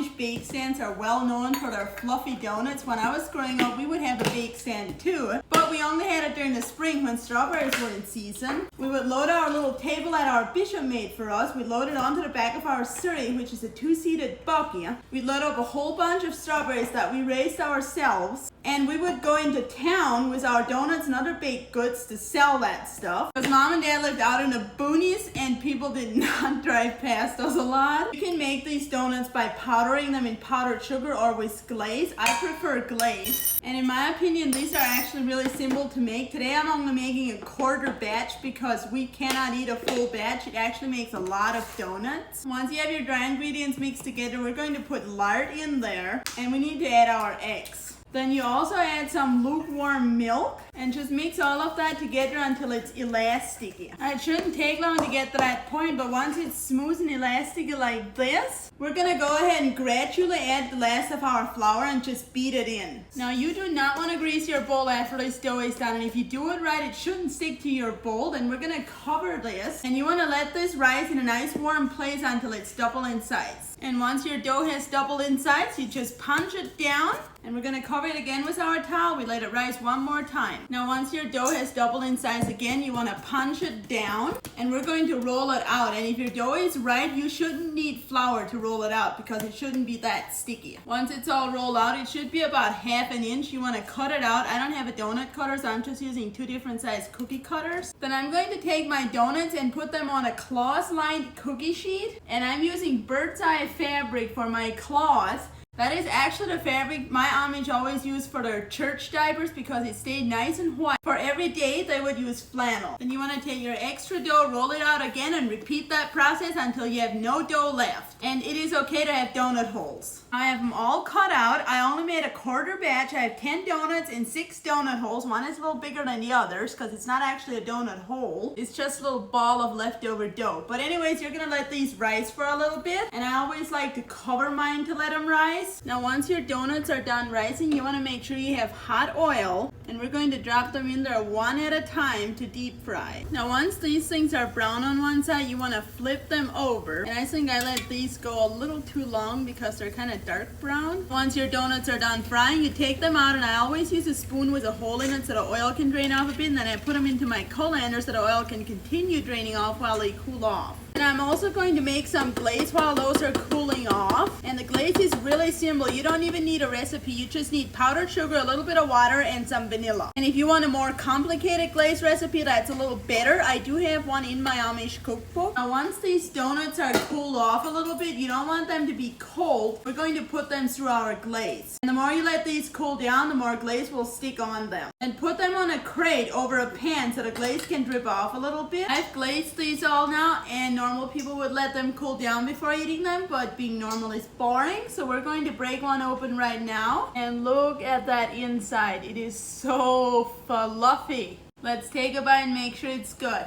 Amish bake stands are well known for their fluffy donuts. When I was growing up, we would have a bake stand too, but we only had it during the spring when strawberries were in season. We would load our little table that our bishop made for us. We'd load it onto the back of our surrey, which is a 2-seated buggy. We'd load up a whole bunch of strawberries that we raised ourselves, and we would go into town with our donuts and other baked goods to sell that stuff. Because Mom and Dad lived out in the boonies and people did not drive past us a lot. You can make these donuts by powdering them in powdered sugar or with glaze. I prefer glaze. And in my opinion, these are actually really simple to make. Today I'm only making a quarter batch because we cannot eat a full batch. It actually makes a lot of donuts. Once you have your dry ingredients mixed together, we're going to put lard in there, and we need to add our eggs. Then you also add some lukewarm milk and just mix all of that together until it's elastic. It shouldn't take long to get to that point, but once it's smooth and elastic like this, we're gonna go ahead and gradually add the last of our flour and just beat it in. Now you do not want to grease your bowl after this dough is done, and if you do it right, it shouldn't stick to your bowl. Then we're gonna cover this, and you want to let this rise in a nice warm place until it's double in size. And once your dough has doubled in size, you just punch it down, and we're gonna cover it again with our towel. We let it rise one more time. Now once your dough has doubled in size again, you wanna punch it down, and we're going to roll it out. And if your dough is right, you shouldn't need flour to roll it out because it shouldn't be that sticky. Once it's all rolled out, it should be about 1/2 inch. You wanna cut it out. I don't have a donut cutter, so I'm just using 2 different size cookie cutters. Then I'm going to take my donuts and put them on a cloth-lined cookie sheet, and I'm using bird's eye fabric for my cloth. That is actually the fabric my Amish always use for their church diapers because it stayed nice and white. For every day, they would use flannel. Then you want to take your extra dough, roll it out again, and repeat that process until you have no dough left. And it is okay to have donut holes. I have them all cut out. I only made a quarter batch. I have 10 donuts and 6 donut holes. One is a little bigger than the others because it's not actually a donut hole. It's just a little ball of leftover dough. But anyways, you're going to let these rise for a little bit. And I always like to cover mine to let them rise. Now once your donuts are done rising, you want to make sure you have hot oil, and we're going to drop them in there one at a time to deep fry. Now once these things are brown on one side, you want to flip them over, and I think I let these go a little too long because they're kind of dark brown. Once your donuts are done frying, you take them out, and I always use a spoon with a hole in it so the oil can drain off a bit, and then I put them into my colander so the oil can continue draining off while they cool off. And I'm also going to make some glaze while those are cooling off. And the glaze is really simple. You don't even need a recipe. You just need powdered sugar, a little bit of water, and some vanilla. And if you want a more complicated glaze recipe that's a little better, I do have one in my Amish cookbook. Now once these donuts are cooled off a little bit, you don't want them to be cold. We're going to put them through our glaze. And the more you let these cool down, the more glaze will stick on them. And put them on a crate over a pan so the glaze can drip off a little bit. I've glazed these all now, and normal people would let them cool down before eating them, but being normal is boring. So we're going to break one open right now, and look at that inside. It is so fluffy. Let's take a bite and make sure it's good.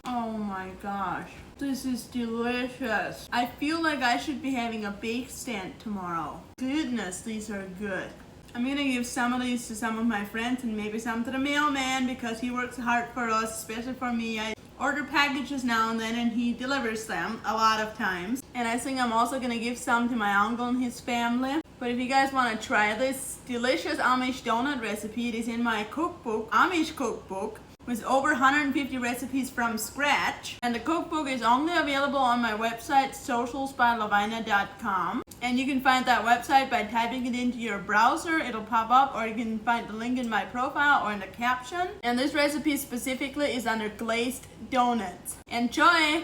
Oh my gosh, this is delicious. I feel like I should be having a bake stand tomorrow. Goodness, these are good. I'm gonna give some of these to some of my friends and maybe some to the mailman because he works hard for us, especially for me. I order packages now and then, and he delivers them a lot of times. And I think I'm also gonna give some to my uncle and his family. But if you guys want to try this delicious Amish donut recipe, it is in my cookbook, Amish cookbook, with over 150 recipes from scratch. And the cookbook is only available on my website, socialsbylavina.com. And you can find that website by typing it into your browser. It'll pop up, or you can find the link in my profile or in the caption. And this recipe specifically is under glazed donuts. Enjoy!